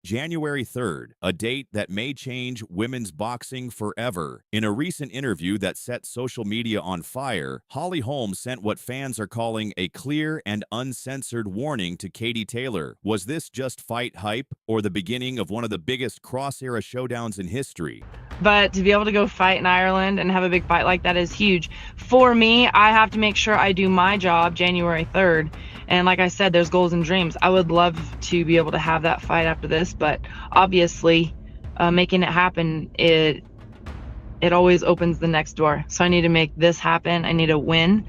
January 3rd, a date that may change women's boxing forever. In a recent interview that set social media on fire, Holm sent what fans are calling a clear and uncensored warning to Katie Taylor. Was this just fight hype or the beginning of one of the biggest cross-era showdowns in history? But to be able to go fight in Ireland and have a big fight like that is huge. For me, I have to make sure I do my job January 3rd. And like I said, there's goals and dreams. I would love to be able to have that fight after this, but obviously making it happen, it always opens the next door. So I need to make this happen. I need to win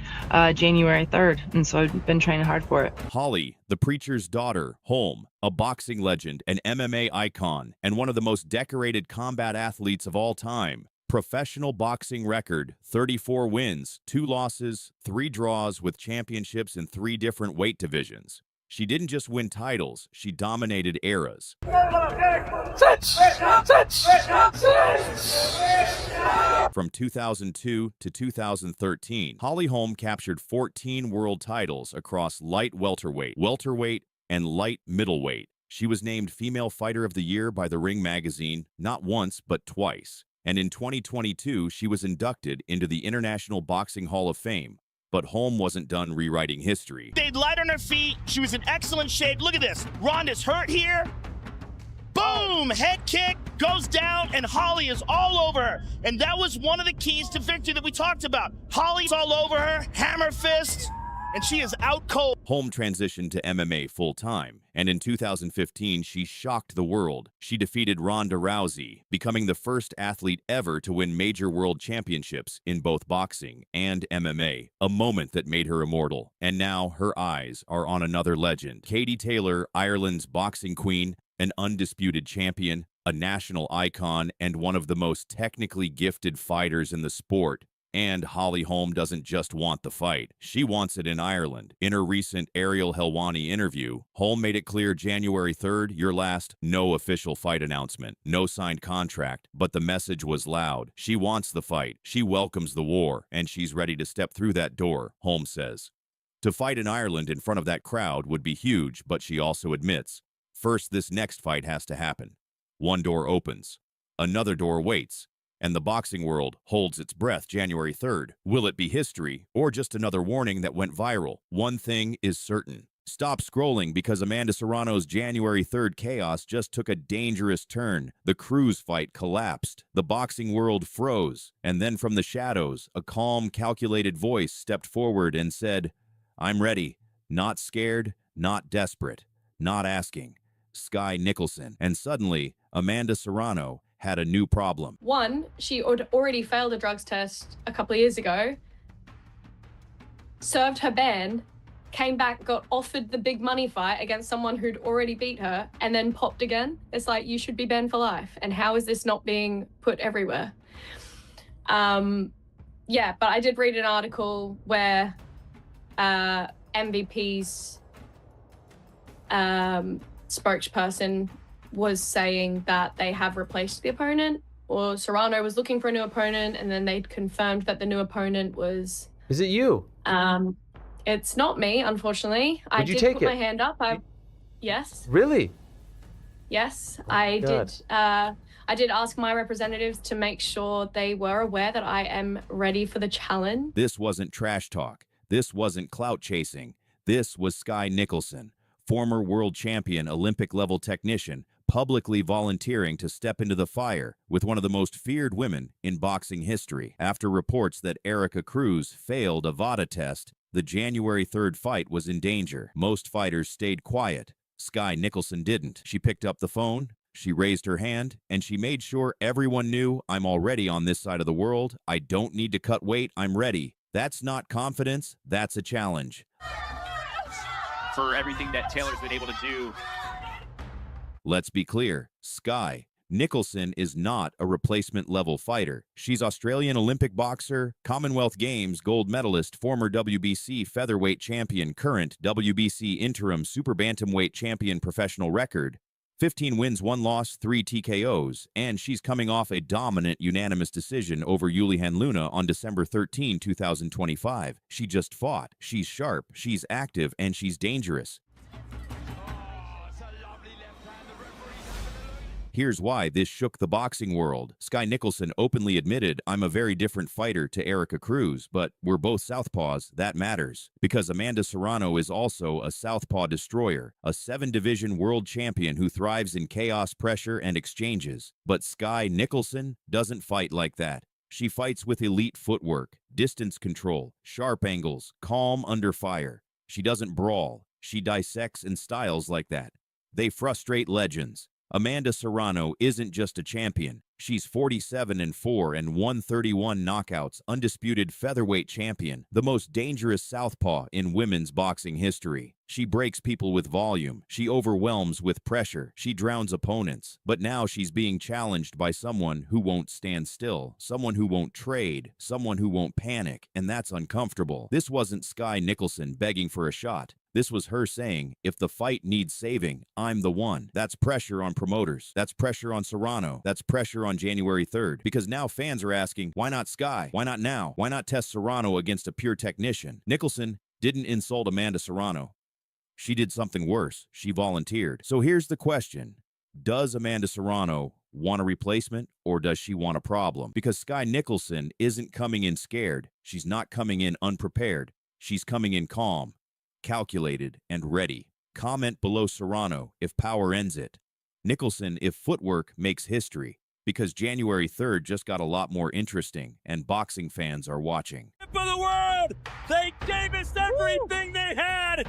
January 3rd. And so I've been training hard for it. Holly, the preacher's daughter, Holm, a boxing legend, an MMA icon, and one of the most decorated combat athletes of all time. Professional boxing record, 34 wins, 2 losses, 3 draws with championships in 3 different weight divisions. She didn't just win titles, she dominated eras. From 2002 to 2013, Holm captured 14 world titles across light welterweight, and light middleweight. She was named Female Fighter of the Year by the Ring magazine, not once, but twice. And in 2022, she was inducted into the International Boxing Hall of Fame. But Holm wasn't done rewriting history. Stayed light on her feet. She was in excellent shape. Look at this. Ronda's hurt here. Boom! Head kick goes down, and Holly is all over her. And that was one of the keys to victory that we talked about. Holly's all over her, hammer fist, and she is out cold. Holm transitioned to MMA full-time, and in 2015, she shocked the world. She defeated Ronda Rousey, becoming the first athlete ever to win major world championships in both boxing and MMA, a moment that made her immortal. And now her eyes are on another legend. Katie Taylor, Ireland's boxing queen, an undisputed champion, a national icon, and one of the most technically gifted fighters in the sport. And Holm doesn't just want the fight. She wants it in Ireland. In her recent Ariel Helwani interview, Holm made it clear January 3rd, your last, no official fight announcement, no signed contract, but the message was loud. She wants the fight. She welcomes the war, and she's ready to step through that door, Holm says. To fight in Ireland in front of that crowd would be huge, but she also admits, first this next fight has to happen. One door opens. Another door waits. And the boxing world holds its breath January 3rd. Will it be history or just another warning that went viral? One thing is certain. Stop scrolling because Amanda Serrano's January 3rd chaos just took a dangerous turn. The Cruz fight collapsed. The boxing world froze. And then from the shadows, a calm, calculated voice stepped forward and said, I'm ready. Not scared, not desperate, not asking. Skye Nicholson. And suddenly, Amanda Serrano had a new problem. One, she had already failed a drugs test a couple of years ago, served her ban, came back, got offered the big money fight against someone who'd already beat her, and then popped again. It's like, you should be banned for life. And how is this not being put everywhere? Yeah, but I did read an article where MVP's spokesperson was saying that they have replaced the opponent, or Serrano was looking for a new opponent, and then they'd confirmed that the new opponent was... Is it you? It's not me, unfortunately. I did put my hand up. Yes. Really? Yes, Oh I did. I did ask my representatives to make sure they were aware that I am ready for the challenge. This wasn't trash talk. This wasn't clout chasing. This was Skye Nicholson, former world champion, Olympic-level technician, publicly volunteering to step into the fire with one of the most feared women in boxing history. After reports that Erica Cruz failed a VADA test, the January 3rd fight was in danger. Most fighters stayed quiet. Skye Nicholson didn't. She picked up the phone, she raised her hand, and she made sure everyone knew, I'm already on this side of the world. I don't need to cut weight. I'm ready. That's not confidence. That's a challenge. For everything that Taylor's been able to do. Let's be clear, Skye Nicholson is not a replacement-level fighter. She's Australian Olympic boxer, Commonwealth Games gold medalist, former WBC featherweight champion, current WBC interim super bantamweight champion, professional record, 15 wins, 1 loss, 3 TKOs, and she's coming off a dominant unanimous decision over Julian Luna on December 13, 2025. She just fought. She's sharp, she's active, and she's dangerous. Here's why this shook the boxing world. Skye Nicholson openly admitted, "I'm a very different fighter to Erica Cruz, but we're both southpaws. That matters." Because Amanda Serrano is also a southpaw destroyer, a 7-division world champion who thrives in chaos, pressure, and exchanges. But Skye Nicholson doesn't fight like that. She fights with elite footwork, distance control, sharp angles, calm under fire. She doesn't brawl. She dissects and styles like that. They frustrate legends. Amanda Serrano isn't just a champion. She's 47-4 and 131 knockouts, undisputed featherweight champion, the most dangerous southpaw in women's boxing history. She breaks people with volume. She overwhelms with pressure. She drowns opponents. But now she's being challenged by someone who won't stand still, someone who won't trade, someone who won't panic, and that's uncomfortable. This wasn't Skye Nicholson begging for a shot. This was her saying, if the fight needs saving, I'm the one. That's pressure on promoters. That's pressure on Serrano. That's pressure on January 3rd. Because now fans are asking, why not Skye? Why not now? Why not test Serrano against a pure technician? Nicholson didn't insult Amanda Serrano. She did something worse. She volunteered. So here's the question. Does Amanda Serrano want a replacement, or does she want a problem? Because Skye Nicholson isn't coming in scared. She's not coming in unprepared. She's coming in calm, calculated, and ready. Comment below Serrano if power ends it. Nicholson if footwork makes history. Because January 3rd just got a lot more interesting, and boxing fans are watching. For the world, they gave us everything they had.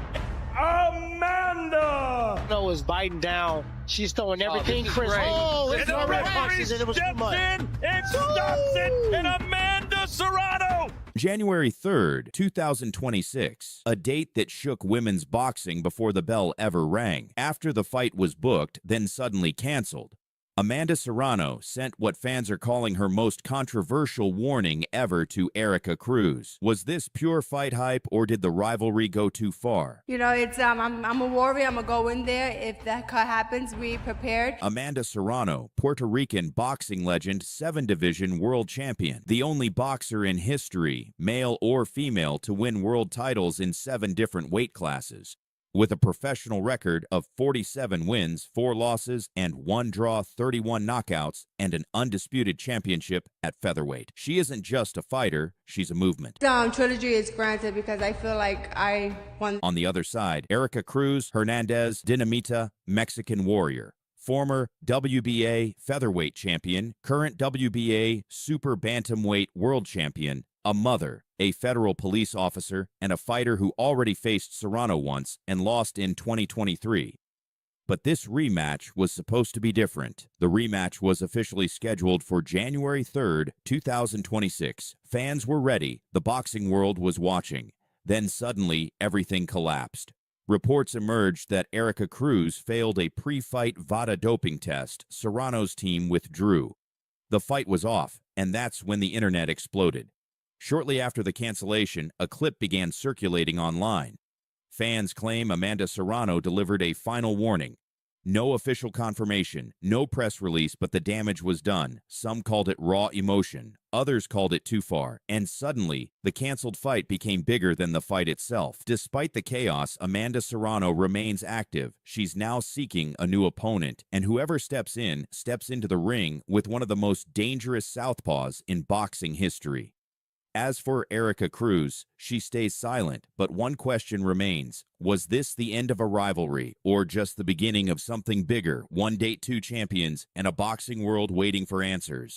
Amanda! No, is biting down. She's throwing everything. Chris. Oh, it's no red punches, and it was too much. In and stops it, and Amanda Serrano! January 3rd, 2026, a date that shook women's boxing before the bell ever rang. After the fight was booked, then suddenly canceled. Amanda Serrano sent what fans are calling her most controversial warning ever to Erica Cruz. Was this pure fight hype, or did the rivalry go too far? You know, it's I'm a warrior. I'm gonna go in there. If that cut happens, we prepared. Amanda Serrano, Puerto Rican boxing legend, 7-division world champion, the only boxer in history, male or female, to win world titles in 7 different weight classes. With a professional record of 47 wins, 4 losses, and 1 draw, 31 knockouts, and an undisputed championship at featherweight. She isn't just a fighter, she's a movement. Trilogy is granted because I feel like I won. On the other side, Erica Cruz Hernandez Dinamita, Mexican warrior. Former WBA featherweight champion, current WBA super bantamweight world champion, a mother, a federal police officer, and a fighter who already faced Serrano once and lost in 2023. But this rematch was supposed to be different. The rematch was officially scheduled for January 3rd, 2026. Fans were ready. The boxing world was watching. Then suddenly, everything collapsed. Reports emerged that Erica Cruz failed a pre-fight VADA doping test. Serrano's team withdrew. The fight was off, and that's when the internet exploded. Shortly after the cancellation, a clip began circulating online. Fans claim Amanda Serrano delivered a final warning. No official confirmation, no press release, but the damage was done. Some called it raw emotion. Others called it too far. And suddenly, the canceled fight became bigger than the fight itself. Despite the chaos, Amanda Serrano remains active. She's now seeking a new opponent. And whoever steps into the ring with one of the most dangerous southpaws in boxing history. As for Erica Cruz, she stays silent, but one question remains. Was this the end of a rivalry, or just the beginning of something bigger? 1 date, 2 champions, and a boxing world waiting for answers.